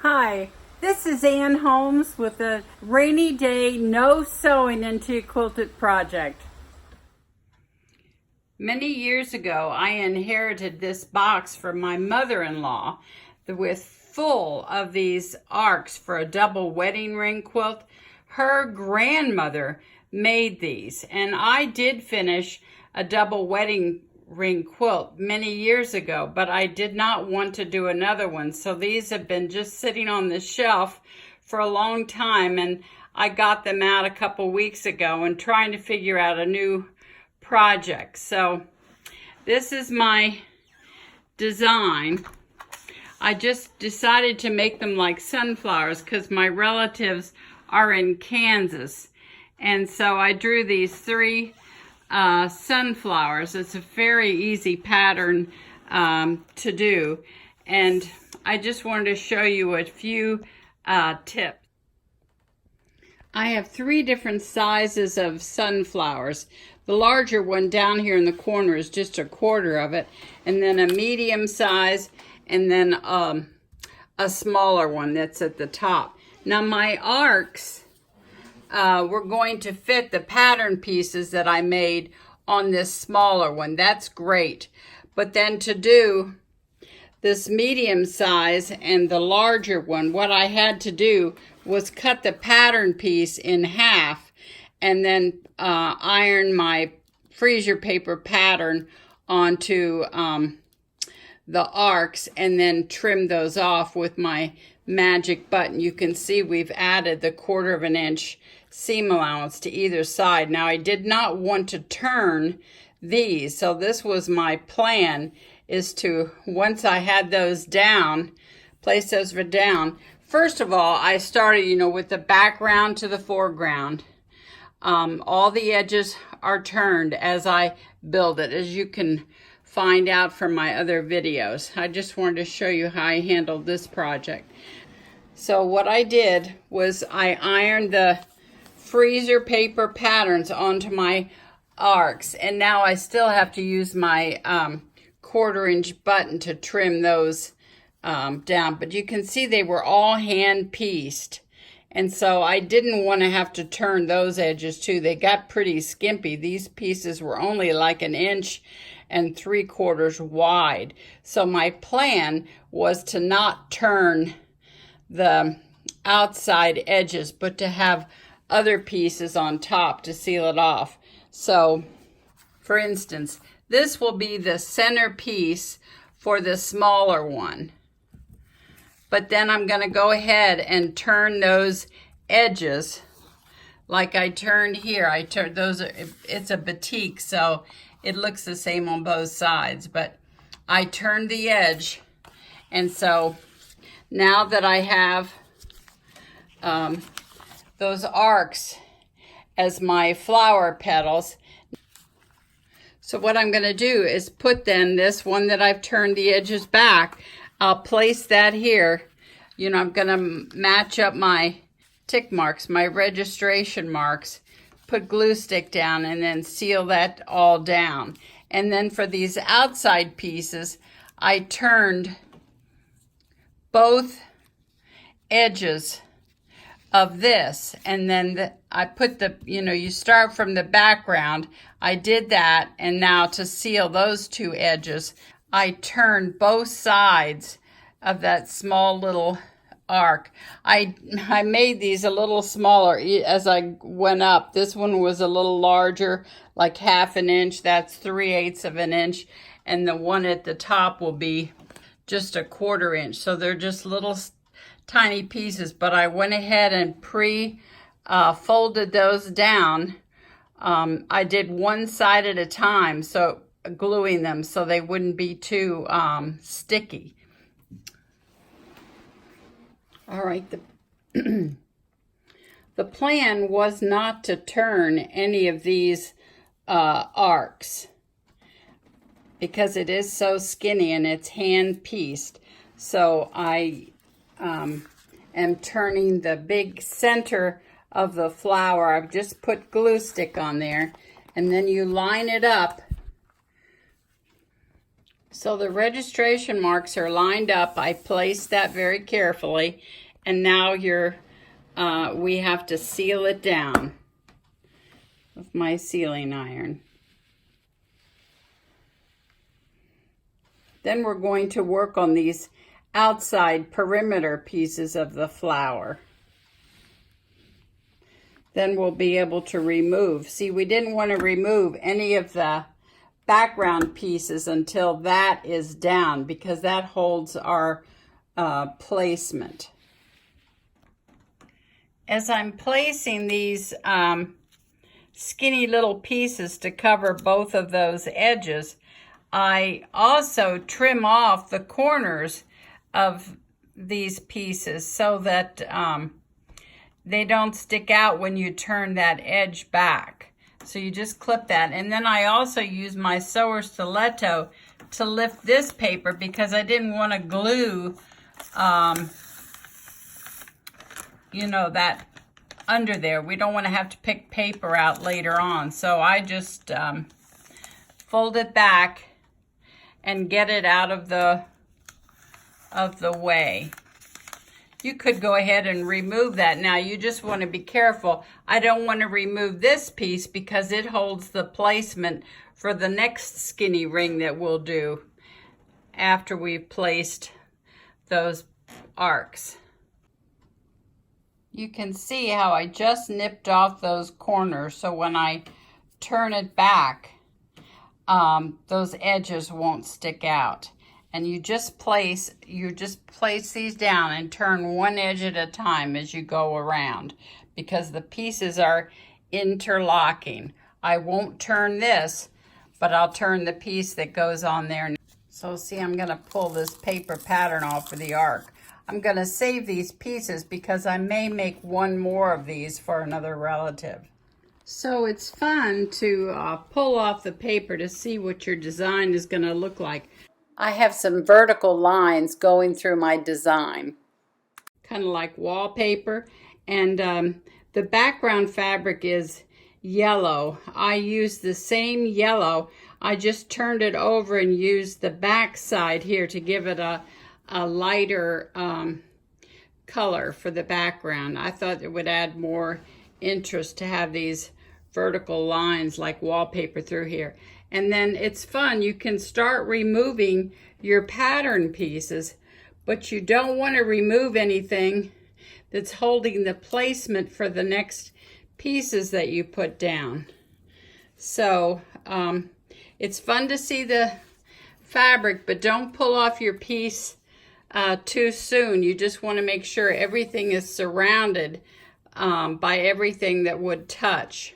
Hi, this is Ann Holmes with a rainy day no sewing into quilted project. Many years ago, I inherited this box from my mother-in-law with full of these arcs for a double wedding ring quilt. Her grandmother made these, and I did finish a double wedding ring quilt many years ago, but I did not want to do another one. So these have been just sitting on the shelf for a long time, and I got them out a couple weeks ago and trying to figure out a new project. So this is my design. I just decided to make them like sunflowers because my relatives are in Kansas, and so I drew these three sunflowers. It's a very easy pattern to do, and I just wanted to show you a few tips. I have three different sizes of sunflowers. The larger one down here in the corner is just a quarter of it, and then a medium size, and then a smaller one that's at the top. Now my arcs we're going to fit the pattern pieces that I made on this smaller one. That's great. But then to do this medium size and the larger one, what I had to do was cut the pattern piece in half and then iron my freezer paper pattern onto the arcs and then trim those off with my magic button. You can see we've added the 1/4 of an inch seam allowance to either side. Now I did not want to turn these, so this was my plan, is to, once I had those down, place those down. First of all, I started, with the background to the foreground. All the edges are turned as I build it, as you can find out from my other videos. I just wanted to show you how I handled this project. So what I did was I ironed the freezer paper patterns onto my arcs, and now I still have to use my 1/4 inch button to trim those down, but you can see they were all hand pieced, and so I didn't want to have to turn those edges too. They got pretty skimpy. These pieces were only like 1 3/4 inches wide, so my plan was to not turn the outside edges, but to have other pieces on top to seal it off. So, for instance, this will be the center piece for the smaller one. But then I'm going to go ahead and turn those edges like I turned here. I turned those, it's a batik, so it looks the same on both sides, but I turned the edge, and so now that I have those arcs as my flower petals, so what I'm going to do is put then this one that I've turned the edges back, I'll place that here. I'm going to match up my tick marks, my registration marks, put glue stick down, and then seal that all down. And then for these outside pieces, I turned both edges of this, and then I put the, you start from the background. I did that, and now to seal those two edges, I turned both sides of that small little arc. I made these a little smaller as I went up. This one was a little larger, like 1/2 inch. That's 3/8 of an inch, and the one at the top will be just a 1/4 inch. So they're just little tiny pieces, but I went ahead and folded those down. I did one side at a time, so gluing them so they wouldn't be too sticky. All right, the plan was not to turn any of these arcs because it is so skinny and it's hand pieced. So I am turning the big center of the flower. I've just put glue stick on there, and then you line it up So the registration marks are lined up. I placed that very carefully, and now we have to seal it down with my sealing iron. Then we're going to work on these outside perimeter pieces of the flower. Then we'll be able to remove. See, we didn't want to remove any of the background pieces until that is down, because that holds our placement. As I'm placing these skinny little pieces to cover both of those edges, I also trim off the corners of these pieces so that they don't stick out when you turn that edge back. So you just clip that. And then I also use my sewer stiletto to lift this paper because I didn't want to glue, you know, that under there. We don't want to have to pick paper out later on. So I just fold it back and get it out of the way. You could go ahead and remove that. Now you just want to be careful. I don't want to remove this piece because it holds the placement for the next skinny ring that we'll do after we've placed those arcs. You can see how I just nipped off those corners, so when I turn it back, those edges won't stick out. And you just place these down and turn one edge at a time as you go around, because the pieces are interlocking. I won't turn this, but I'll turn the piece that goes on there. So see, I'm going to pull this paper pattern off for the arc. I'm going to save these pieces because I may make one more of these for another relative. So it's fun to pull off the paper to see what your design is going to look like. I have some vertical lines going through my design, kind of like wallpaper, and the background fabric is yellow. I used the same yellow. I just turned it over and used the back side here to give it a lighter color for the background. I thought it would add more interest to have these vertical lines like wallpaper through here. And then it's fun. You can start removing your pattern pieces, but you don't want to remove anything that's holding the placement for the next pieces that you put down. So it's fun to see the fabric, but don't pull off your piece too soon. You just want to make sure everything is surrounded by everything that would touch.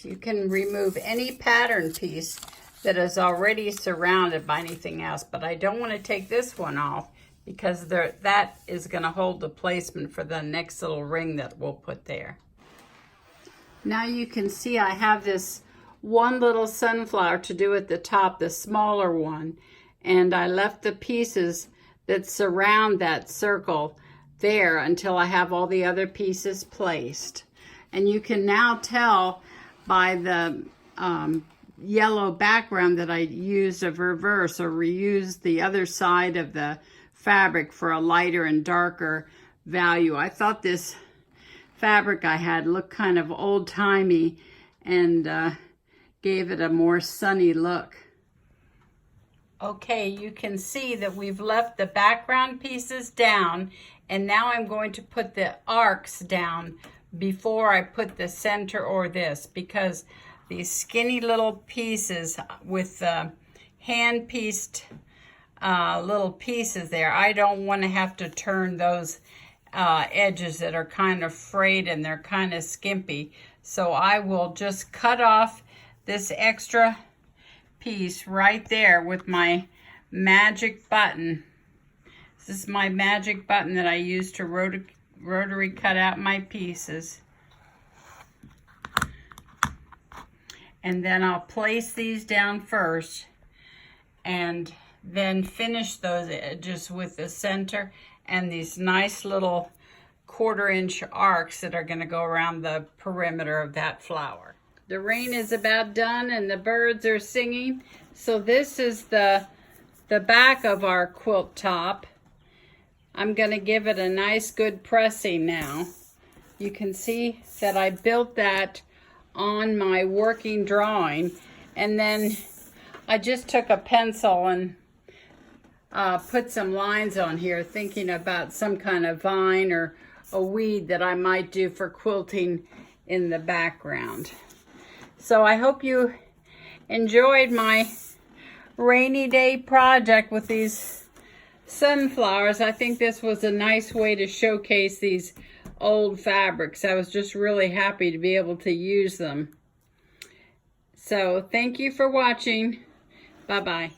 You can remove any pattern piece that is already surrounded by anything else, but I don't want to take this one off because that is going to hold the placement for the next little ring that we'll put there. Now you can see I have this one little sunflower to do at the top, the smaller one, and I left the pieces that surround that circle there until I have all the other pieces placed. And you can now tell by the yellow background that I used a reverse or reused the other side of the fabric for a lighter and darker value. I thought this fabric I had looked kind of old-timey and gave it a more sunny look. Okay, you can see that we've left the background pieces down, and now I'm going to put the arcs down before I put the center or this, because these skinny little pieces with hand-pieced little pieces there, I don't want to have to turn those edges that are kind of frayed and they're kind of skimpy. So I will just cut off this extra piece right there with my magic button. This is my magic button that I use to rotary cut out my pieces. And then I'll place these down first and then finish those edges with the center and these nice little 1/4 inch arcs that are going to go around the perimeter of that flower. The rain is about done and the birds are singing. So this is the back of our quilt top. I'm going to give it a nice good pressing now. You can see that I built that on my working drawing, and then I just took a pencil and put some lines on here, thinking about some kind of vine or a weed that I might do for quilting in the background. So I hope you enjoyed my rainy day project with these sunflowers. I think this was a nice way to showcase these old fabrics. I was just really happy to be able to use them. So thank you for watching. Bye-bye.